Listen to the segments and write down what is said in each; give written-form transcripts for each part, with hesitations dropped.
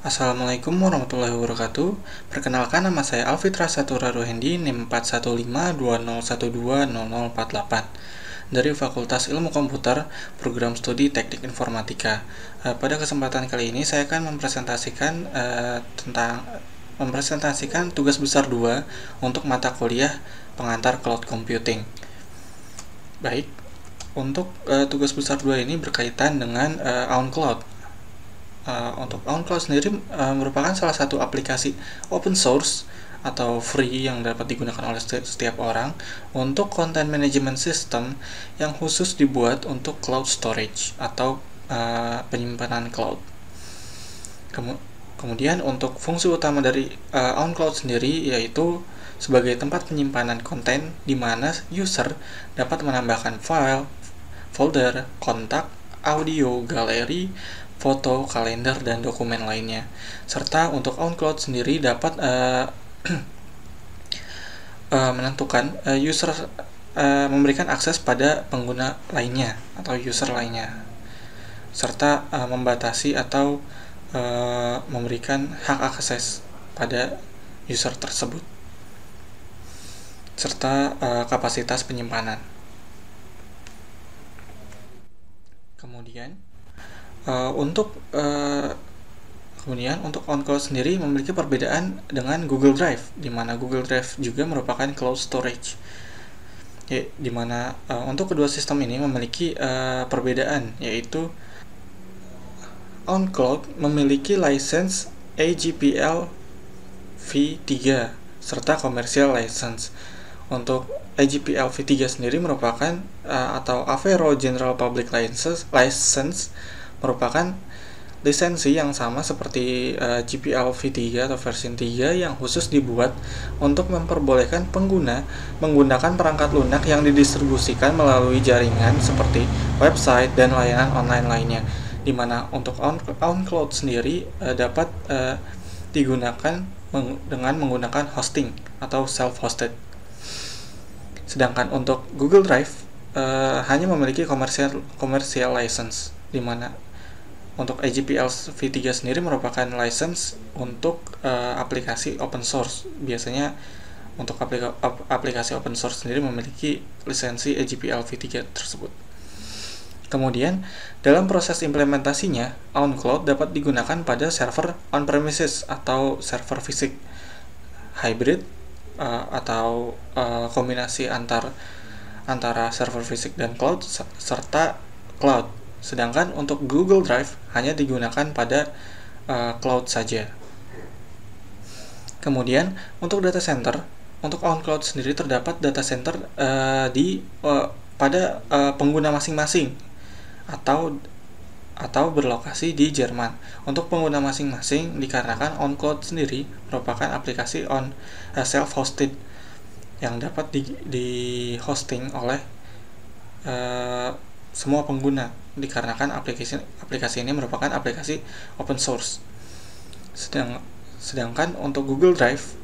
Assalamualaikum warahmatullahi wabarakatuh. Perkenalkan, nama saya Alfitra Satura Ruhendi, NIM 41520120048 dari Fakultas Ilmu Komputer, Program Studi Teknik Informatika. Pada kesempatan kali ini saya akan mempresentasikan tugas besar 2 untuk mata kuliah pengantar cloud computing. Baik, untuk tugas besar 2 ini berkaitan dengan OnCloud. Untuk OnCloud sendiri merupakan salah satu aplikasi open source atau free yang dapat digunakan oleh setiap orang untuk content management system yang khusus dibuat untuk cloud storage atau penyimpanan cloud. Kemudian untuk fungsi utama dari OnCloud sendiri yaitu sebagai tempat penyimpanan konten di mana user dapat menambahkan file, folder, kontak, audio, galeri, foto, kalender, dan dokumen lainnya. Serta untuk OnCloud sendiri dapat menentukan user memberikan akses pada pengguna lainnya atau user lainnya, serta membatasi atau memberikan hak akses pada user tersebut, serta kapasitas penyimpanan. Kemudian untuk OnCloud sendiri memiliki perbedaan dengan Google Drive, di mana Google Drive juga merupakan cloud storage. Di mana untuk kedua sistem ini memiliki perbedaan, yaitu OnCloud memiliki license AGPL v3 serta commercial license. Untuk AGPL v3 sendiri merupakan atau Avero General Public License merupakan lisensi yang sama seperti GPL v3 atau versi 3 yang khusus dibuat untuk memperbolehkan pengguna menggunakan perangkat lunak yang didistribusikan melalui jaringan seperti website dan layanan online lainnya, di mana untuk OnCloud sendiri dapat digunakan dengan menggunakan hosting atau self-hosted. Sedangkan untuk Google Drive hanya memiliki commercial license, di mana untuk AGPL v3 sendiri merupakan license untuk aplikasi open source. Biasanya untuk aplikasi open source sendiri memiliki lisensi AGPL v3 tersebut. Kemudian, dalam proses implementasinya, OnCloud dapat digunakan pada server on-premises atau server fisik, hybrid, atau kombinasi antara server fisik dan cloud serta cloud. Sedangkan untuk Google Drive hanya digunakan pada cloud saja. Kemudian untuk data center, untuk OnCloud sendiri terdapat data center pada pengguna masing-masing atau berlokasi di Jerman. Untuk pengguna masing-masing dikarenakan OnCloud sendiri merupakan aplikasi self-hosted yang dapat di hosting oleh semua pengguna, dikarenakan aplikasi ini merupakan aplikasi open source. Sedangkan untuk Google Drive,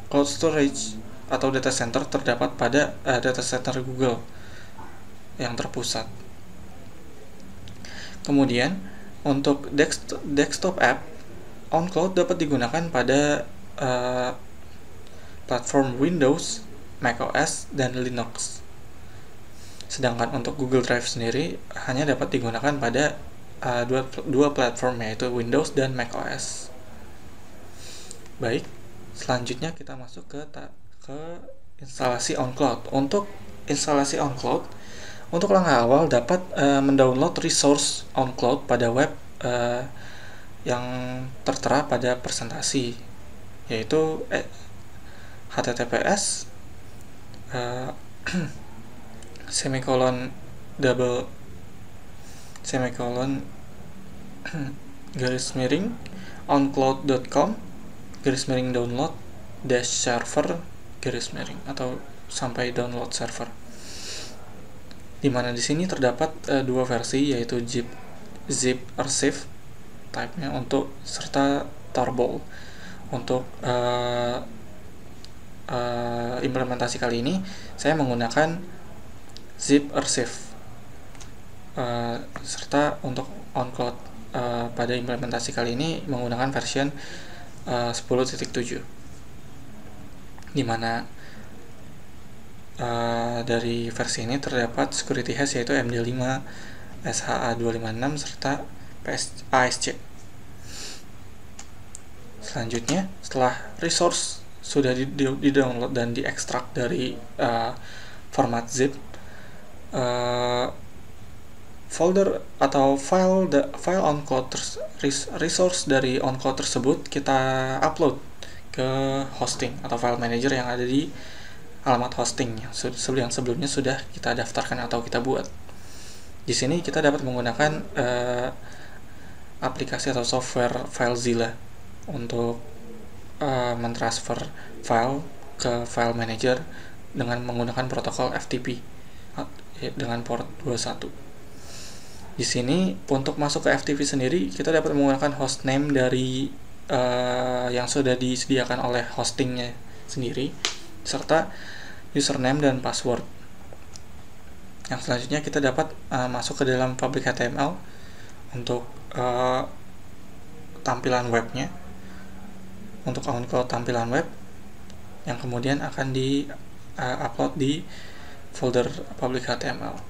cloud storage atau data center terdapat pada data center Google yang terpusat. Kemudian untuk desktop app, OnCloud dapat digunakan pada platform Windows, macOS, dan Linux. Sedangkan untuk Google Drive sendiri hanya dapat digunakan pada dua platform, yaitu Windows dan macOS. Baik, selanjutnya kita masuk ke instalasi OnCloud. Untuk instalasi OnCloud, untuk langkah awal dapat mendownload resource OnCloud pada web yang tertera pada presentasi, yaitu https /oncloud.com/download-server, atau sampai download server, di mana di sini terdapat dua versi, yaitu zip archive type-nya serta tarball. Untuk implementasi kali ini saya menggunakan zip archive, serta untuk OnCloud pada implementasi kali ini menggunakan version 10.7, dimana dari versi ini terdapat security hash yaitu MD5, SHA-256 serta ASC. Selanjutnya, setelah resource sudah di-download dan diekstrak dari format zip, folder atau file on-cloud resource dari on-cloud tersebut kita upload ke hosting atau file manager yang ada di alamat hosting yang sebelumnya sudah kita daftarkan atau kita buat. Di sini kita dapat menggunakan aplikasi atau software FileZilla untuk mentransfer file ke file manager dengan menggunakan protokol FTP dengan port 21. Di sini untuk masuk ke FTP sendiri kita dapat menggunakan hostname dari yang sudah disediakan oleh hostingnya sendiri serta username dan password. Yang selanjutnya kita dapat masuk ke dalam public HTML untuk tampilan webnya, untuk on-cloud tampilan web yang kemudian akan di upload di folder public HTML.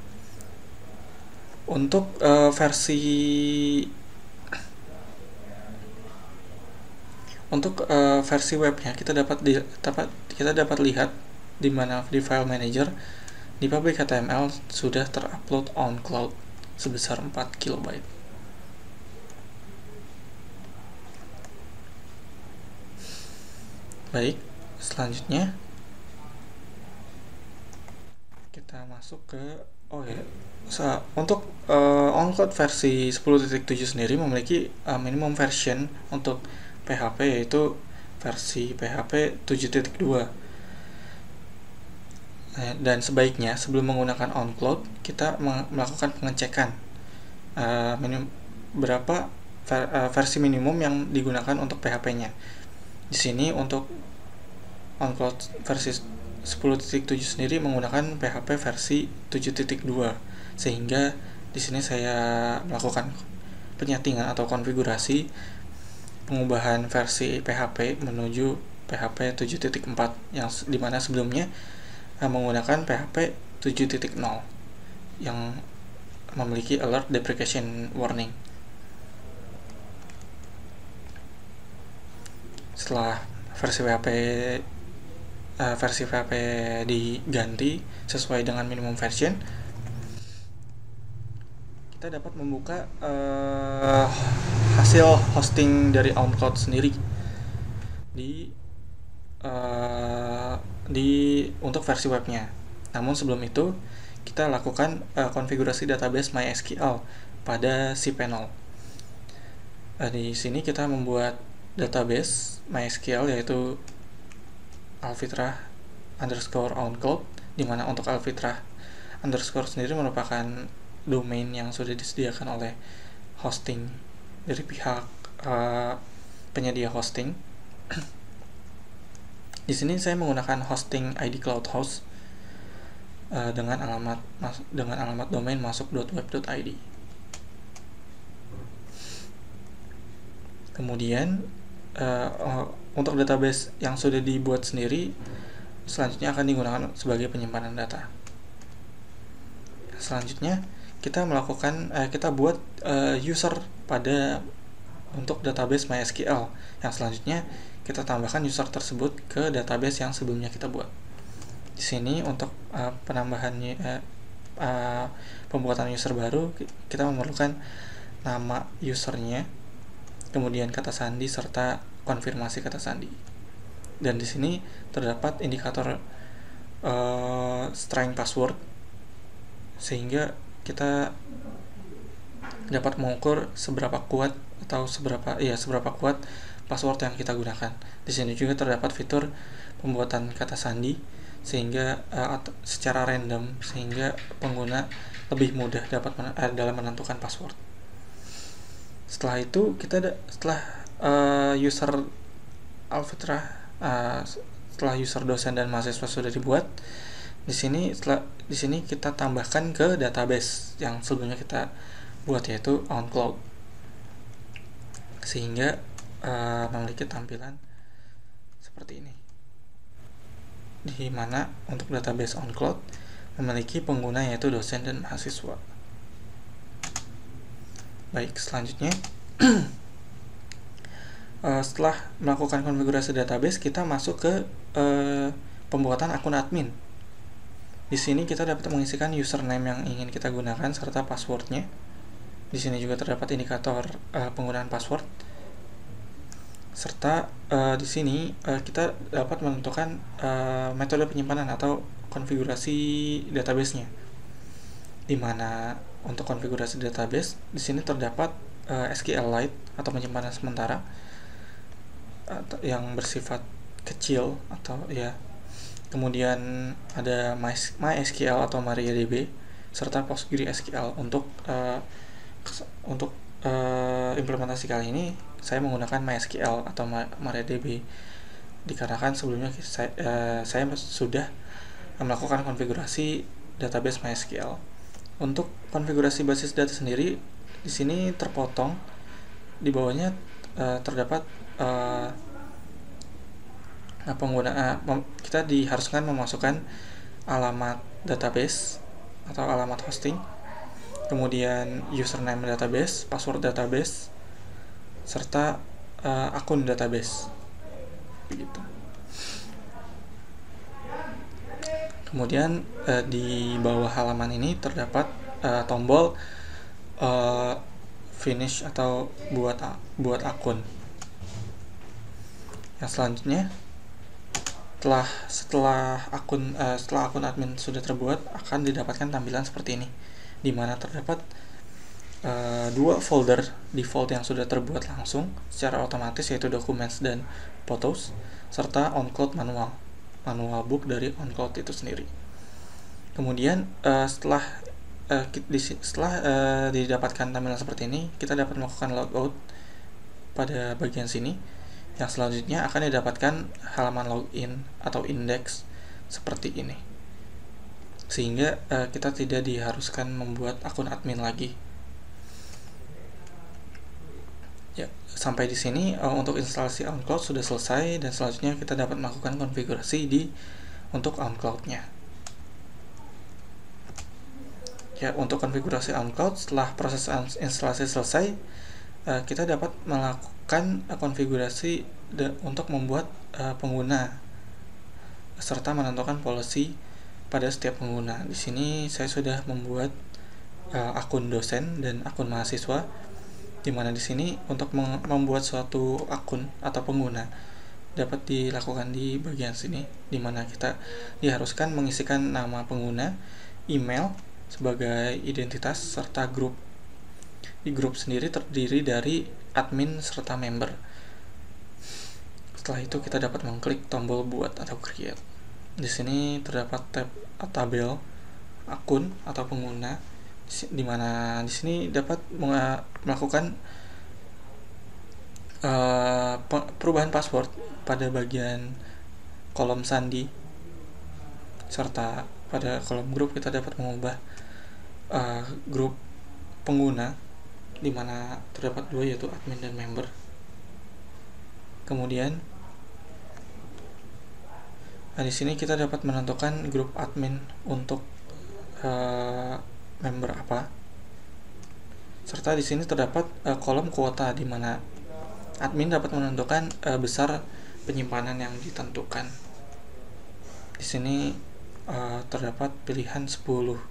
Untuk versi webnya kita dapat lihat di mana di file manager di public HTML sudah terupload on cloud sebesar 4 KB. Baik, selanjutnya kita masuk ke untuk on-cloud versi 10.7 sendiri memiliki minimum version untuk PHP yaitu versi PHP 7.2. Dan sebaiknya sebelum menggunakan on-cloud kita melakukan pengecekan berapa versi minimum yang digunakan untuk PHP-nya. Di sini untuk on-cloud versi 10.7 sendiri menggunakan PHP versi 7.2, sehingga di sini saya melakukan penyetingan atau konfigurasi pengubahan versi PHP menuju PHP 7.4 yang dimana sebelumnya menggunakan PHP 7.0 yang memiliki alert deprecation warning. Setelah versi PHP diganti sesuai dengan minimum version, kita dapat membuka hasil hosting dari on-cloud sendiri untuk versi webnya. Namun sebelum itu kita lakukan konfigurasi database MySQL pada cPanel. Di sini kita membuat database MySQL yaitu Alfitra _oncloud, di mana untuk Alfitra underscore sendiri merupakan domain yang sudah disediakan oleh hosting dari pihak penyedia hosting. Di sini saya menggunakan hosting ID CloudHost dengan alamat domain masuk.web.id. Kemudian untuk database yang sudah dibuat sendiri selanjutnya akan digunakan sebagai penyimpanan data. Selanjutnya kita buat user untuk database MySQL yang selanjutnya kita tambahkan user tersebut ke database yang sebelumnya kita buat. Di sini untuk pembuatan user baru kita memerlukan nama usernya, kemudian kata sandi serta konfirmasi kata sandi. Dan di sini terdapat indikator strength password sehingga kita dapat mengukur seberapa kuat password yang kita gunakan. Di sini juga terdapat fitur pembuatan kata sandi sehingga secara random sehingga pengguna lebih mudah dalam menentukan password. Setelah itu user Alfitra setelah user dosen dan mahasiswa sudah dibuat, di sini kita tambahkan ke database yang sebelumnya kita buat yaitu on cloud. sehingga memiliki tampilan seperti ini, di mana untuk database on-cloud memiliki pengguna yaitu dosen dan mahasiswa. Baik, selanjutnya setelah melakukan konfigurasi database, kita masuk ke pembuatan akun admin. Di sini kita dapat mengisikan username yang ingin kita gunakan serta passwordnya. Di sini juga terdapat indikator penggunaan password, serta di sini kita dapat menentukan metode penyimpanan atau konfigurasi database-nya. Di mana untuk konfigurasi database di sini terdapat SQLite atau penyimpanan sementara yang bersifat kecil atau ya. Kemudian ada MySQL atau MariaDB serta PostgreSQL. Untuk implementasi kali ini saya menggunakan MySQL atau MariaDB dikarenakan sebelumnya saya sudah melakukan konfigurasi database MySQL. Untuk konfigurasi basis data sendiri di sini terpotong, di bawahnya terdapat kita diharuskan memasukkan alamat database atau alamat hosting, kemudian username database, password database, serta akun database, begitu. Kemudian di bawah halaman ini terdapat tombol finish atau buat akun. Yang selanjutnya, setelah akun admin sudah terbuat, akan didapatkan tampilan seperti ini, di mana terdapat dua folder default yang sudah terbuat langsung secara otomatis, yaitu documents dan photos, serta on-cloud manual book dari on-cloud itu sendiri. Kemudian setelah didapatkan tampilan seperti ini, kita dapat melakukan logout pada bagian sini. Yang selanjutnya akan didapatkan halaman login atau index seperti ini, sehingga kita tidak diharuskan membuat akun admin lagi. Ya, sampai di sini untuk instalasi on-cloud sudah selesai, dan selanjutnya kita dapat melakukan konfigurasi untuk on-cloud-nya. Ya, untuk konfigurasi on-cloud, setelah proses instalasi selesai, kita dapat melakukan konfigurasi untuk membuat pengguna serta menentukan policy pada setiap pengguna. Di sini saya sudah membuat akun dosen dan akun mahasiswa, di mana di sini untuk membuat suatu akun atau pengguna dapat dilakukan di bagian sini, di mana kita diharuskan mengisikan nama pengguna, email sebagai identitas, serta grup. Di grup sendiri terdiri dari admin serta member. Setelah itu kita dapat mengklik tombol buat atau create. Di sini terdapat tab tabel akun atau pengguna, di mana di sini dapat melakukan perubahan password pada bagian kolom sandi, serta pada kolom grup kita dapat mengubah grup pengguna, di mana terdapat dua, yaitu admin dan member. Kemudian di sini kita dapat menentukan grup admin untuk member apa, serta di sini terdapat kolom kuota, di mana admin dapat menentukan besar penyimpanan yang ditentukan. Di sini terdapat pilihan 10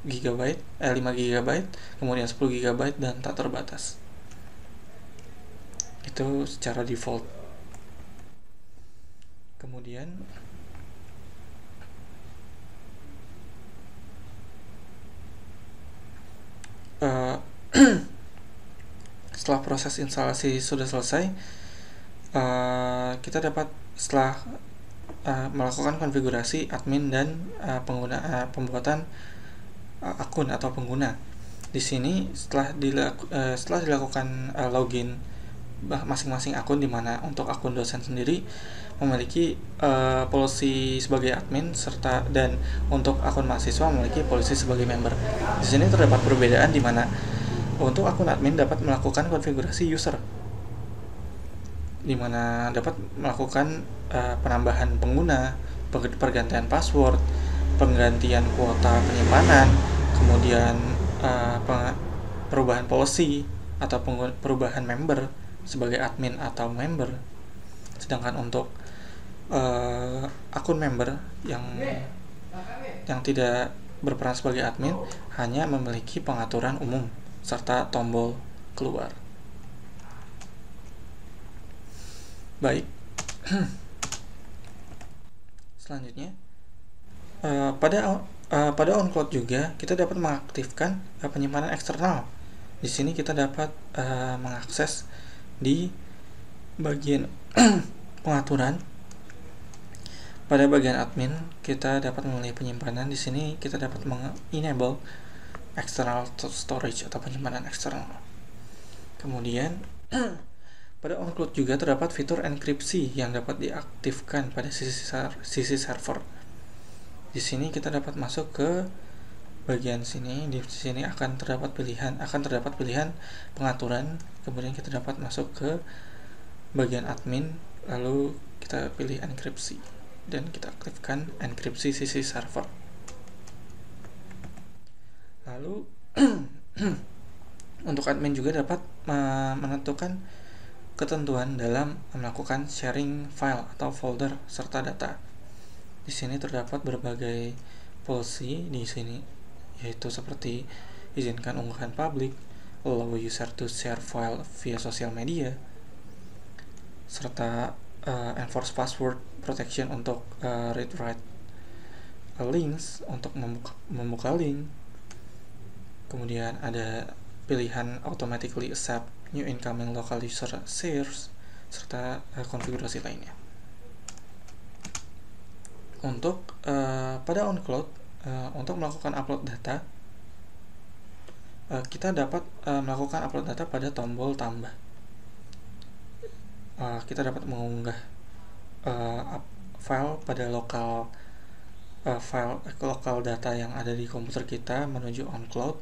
GB, 5 GB, kemudian 10 GB dan tak terbatas. Itu secara default. Kemudian setelah proses instalasi sudah selesai, kita dapat setelah melakukan konfigurasi admin dan pembuatan akun atau pengguna. Di sini setelah dilakukan login masing-masing akun, di mana untuk akun dosen sendiri memiliki policy sebagai admin, serta dan untuk akun mahasiswa memiliki policy sebagai member. Di sini terdapat perbedaan, di mana untuk akun admin dapat melakukan konfigurasi user, di mana dapat melakukan penambahan pengguna, pergantian password, penggantian kuota penyimpanan, kemudian perubahan policy atau perubahan member sebagai admin atau member. Sedangkan untuk akun member yang tidak berperan sebagai admin hanya memiliki pengaturan umum serta tombol keluar. Baik. Selanjutnya, pada OnCloud juga kita dapat mengaktifkan penyimpanan eksternal. Di sini kita dapat mengakses di bagian pengaturan. Pada bagian admin kita dapat memilih penyimpanan. Di sini kita dapat enable external storage atau penyimpanan eksternal. Kemudian pada OnCloud juga terdapat fitur enkripsi yang dapat diaktifkan pada sisi server. Di sini kita dapat masuk ke bagian sini. Di sini akan terdapat pilihan pengaturan. Kemudian kita dapat masuk ke bagian admin, lalu kita pilih enkripsi dan kita aktifkan enkripsi sisi server. Lalu untuk admin juga dapat menentukan ketentuan dalam melakukan sharing file atau folder serta data. Di sini terdapat berbagai policy di sini, yaitu seperti izinkan unggahan publik, allow user to share file via sosial media, serta enforce password protection untuk read-write links, untuk membuka link. Kemudian ada pilihan automatically accept new incoming local user shares, serta konfigurasi lainnya. Untuk pada OnCloud, untuk melakukan upload data, kita dapat melakukan upload data pada tombol tambah. Kita dapat mengunggah file pada lokal data yang ada di komputer kita menuju OnCloud,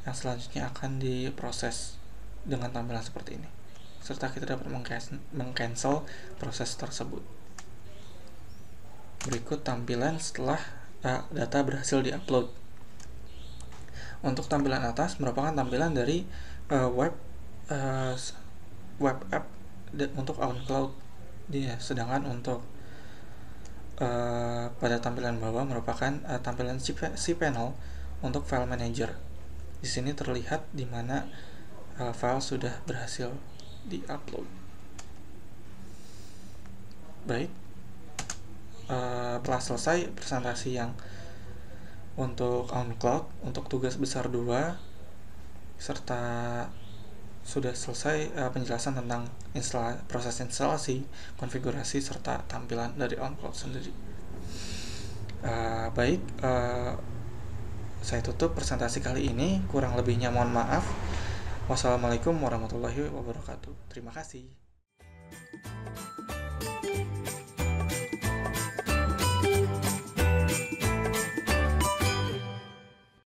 yang selanjutnya akan diproses dengan tampilan seperti ini, serta kita dapat meng-cancel proses tersebut. Berikut tampilan setelah data berhasil diupload. Untuk tampilan atas merupakan tampilan dari web app untuk OnCloud. Sedangkan untuk pada tampilan bawah merupakan tampilan cPanel untuk file manager. Di sini terlihat di mana file sudah berhasil diupload. Baik, telah selesai presentasi yang untuk OnCloud untuk tugas besar 2, serta sudah selesai penjelasan tentang proses instalasi, konfigurasi, serta tampilan dari OnCloud sendiri. Baik, saya tutup presentasi kali ini. Kurang lebihnya mohon maaf. Wassalamualaikum warahmatullahi wabarakatuh. Terima kasih.